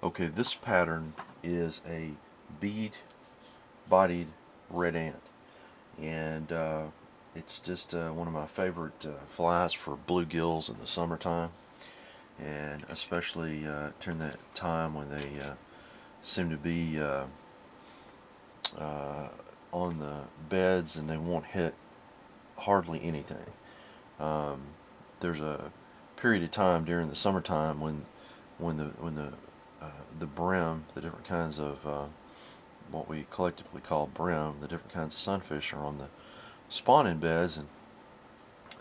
Okay, this pattern is a bead-bodied red ant, and it's just one of my favorite flies for bluegills in the summertime, and especially during that time when they seem to be on the beds and they won't hit hardly anything. Um, there's a period of time during the summertime when the brim, the different kinds of what we collectively call brim, the different kinds of sunfish are on the spawning beds, and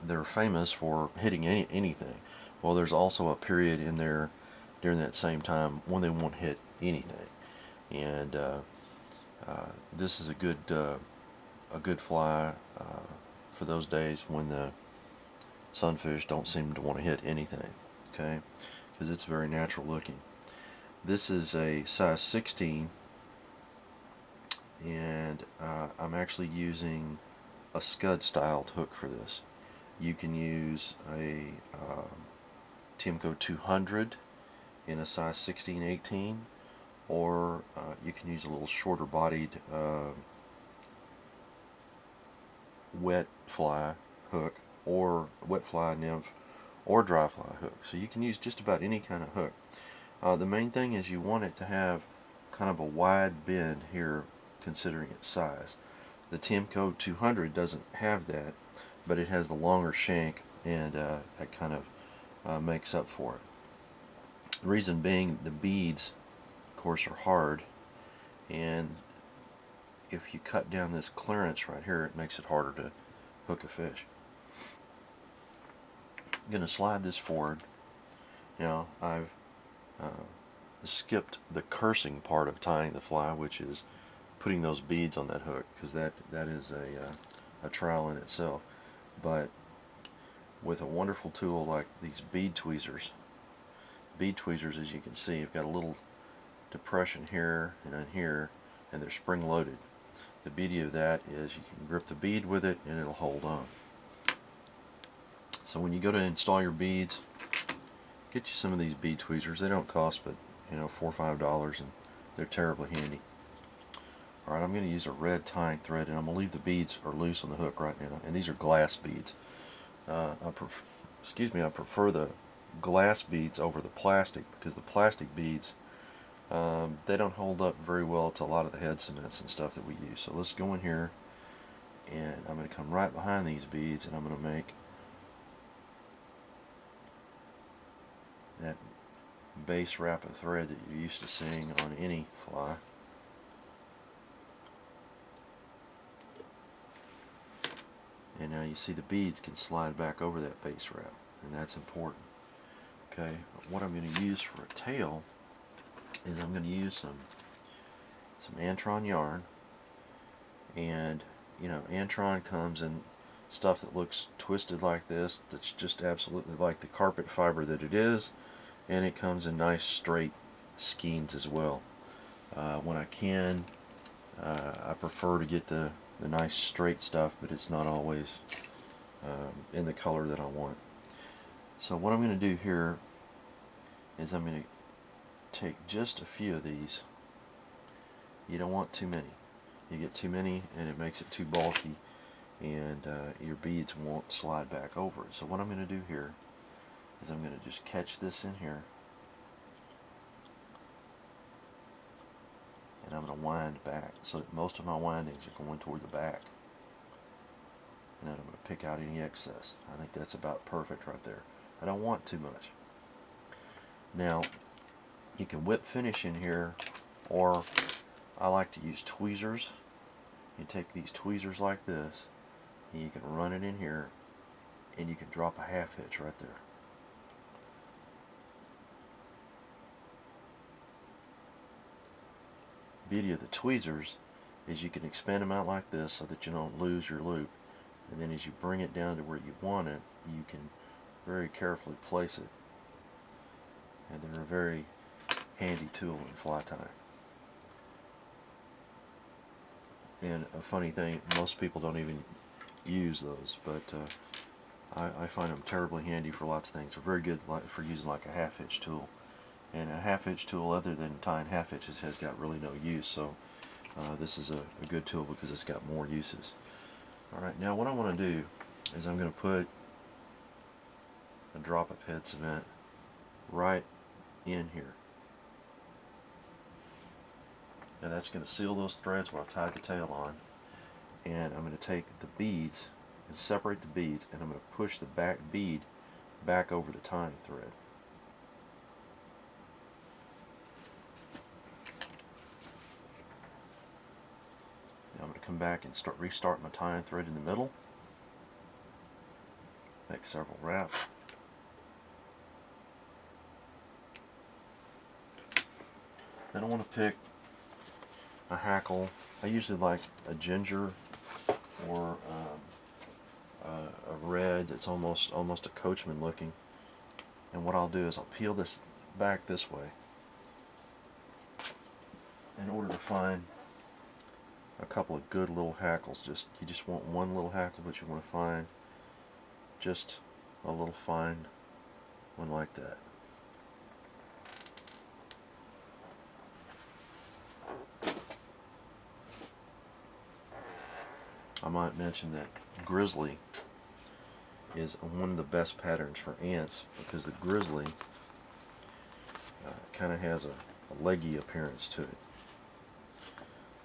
they're famous for hitting anything. Well, there's also a period in there during that same time when they won't hit anything, and this is a good fly for those days when the sunfish don't seem to want to hit anything. Okay, because it's very natural looking. This is a size 16, and I'm actually using a scud styled hook for this. You can use a Timco 200 in a size 16-18, or you can use a little shorter bodied wet fly hook, or wet fly nymph, or dry fly hook. So you can use just about any kind of hook. The main thing is you want it to have kind of a wide bend here, considering its size. The Timco 200 doesn't have that, but it has the longer shank, and that kind of makes up for it. The reason being, the beads, of course, are hard, and if you cut down this clearance right here, it makes it harder to hook a fish. I'm going to slide this forward. Now, I've skipped the cursing part of tying the fly, which is putting those beads on that hook, because that is a trial in itself. But with a wonderful tool like these bead tweezers, as you can see, have got a little depression here and in here, and they're spring loaded. The beauty of that is you can grip the bead with it and it'll hold on. So when you go to install your beads, get you some of these bead tweezers. They don't cost but $4 or $5, and they're terribly handy. Alright, I'm going to use a red tying thread, and I'm going to leave the beads are loose on the hook right now. And these are glass beads. I prefer the glass beads over the plastic, because the plastic beads, they don't hold up very well to a lot of the head cements and stuff that we use. So let's go in here, and I'm going to come right behind these beads, and I'm going to make that base wrap of thread that you're used to seeing on any fly. And now you see the beads can slide back over that base wrap, and that's important. Okay, what I'm going to use for a tail is I'm going to use some Antron yarn, and Antron comes in stuff that looks twisted like this, that's just absolutely like the carpet fiber that it is, and it comes in nice straight skeins as well. When I can, I prefer to get the nice straight stuff, but it's not always in the color that I want. So what I'm going to do here is I'm going to take just a few of these. You don't want too many. You get too many and it makes it too bulky, and your beads won't slide back over it. So what I'm going to do here is I'm going to just catch this in here, and I'm going to wind back so that most of my windings are going toward the back, and then I'm going to pick out any excess. I think that's about perfect right there. I don't want too much. Now you can whip finish in here, or I like to use tweezers. You take these tweezers like this, and you can run it in here, and you can drop a half hitch right there. The beauty of the tweezers is you can expand them out like this so that you don't lose your loop, and then as you bring it down to where you want it, you can very carefully place it, and they're a very handy tool in fly tying. And a funny thing, most people don't even use those, but I find them terribly handy for lots of things. They're very good for using like a half hitch tool, And a half-hitch tool, other than tying half hitches, has got really no use. So this is a good tool because it's got more uses. Alright, now what I want to do is I'm going to put a drop of head cement right in here. Now that's going to seal those threads where I've tied the tail on. And I'm going to take the beads and separate the beads, and I'm going to push the back bead back over the tying thread. Now I'm going to come back and restart my tying thread in the middle. Make several wraps. Then I want to pick a hackle. I usually like a ginger or a red that's almost a coachman looking. And what I'll do is I'll peel this back this way in order to find a couple of good little hackles. You just want one little hackle, but you want to find just a little fine one like that. I might mention that grizzly is one of the best patterns for ants because the grizzly kind of has a leggy appearance to it.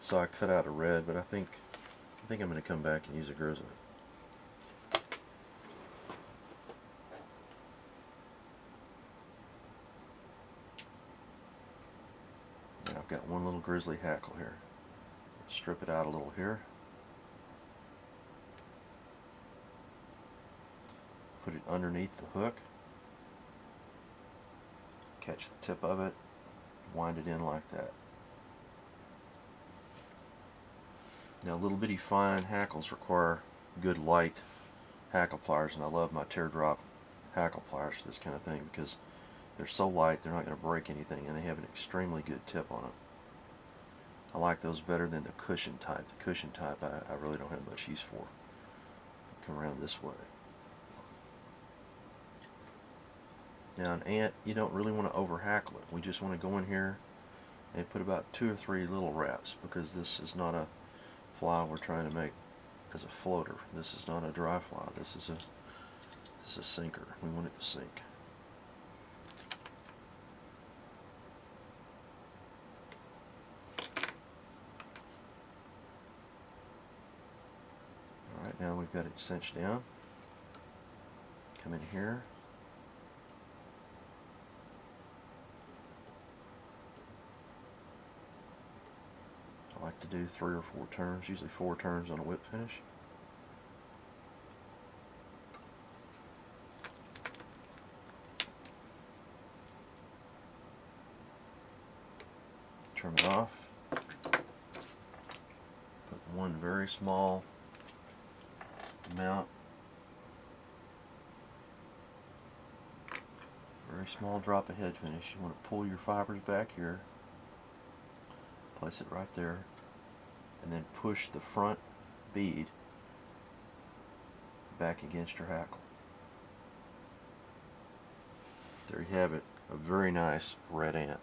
So I cut out a red, but I think I'm going to come back and use a grizzly. Now I've got one little grizzly hackle here. Strip it out a little here. Put it underneath the hook. Catch the tip of it. Wind it in like that. Now little bitty fine hackles require good light hackle pliers, and I love my teardrop hackle pliers for this kind of thing because they're so light they're not going to break anything, and they have an extremely good tip on them. I like those better than the cushion type. The cushion type I really don't have much use for. Come around this way. Now an ant, you don't really want to over hackle it. We just want to go in here and put about 2 or 3 little wraps, because this is not a fly we're trying to make as a floater. This is not a dry fly. This is a sinker. We want it to sink. Alright, now we've got it cinched down. Come in here. I like to do 3 or 4 turns, usually 4 turns on a whip finish. Trim it off. Put one very small amount, very small drop of head finish. You want to pull your fibers back here. Place it right there, and then push the front bead back against your hackle. There you have it, a very nice red ant.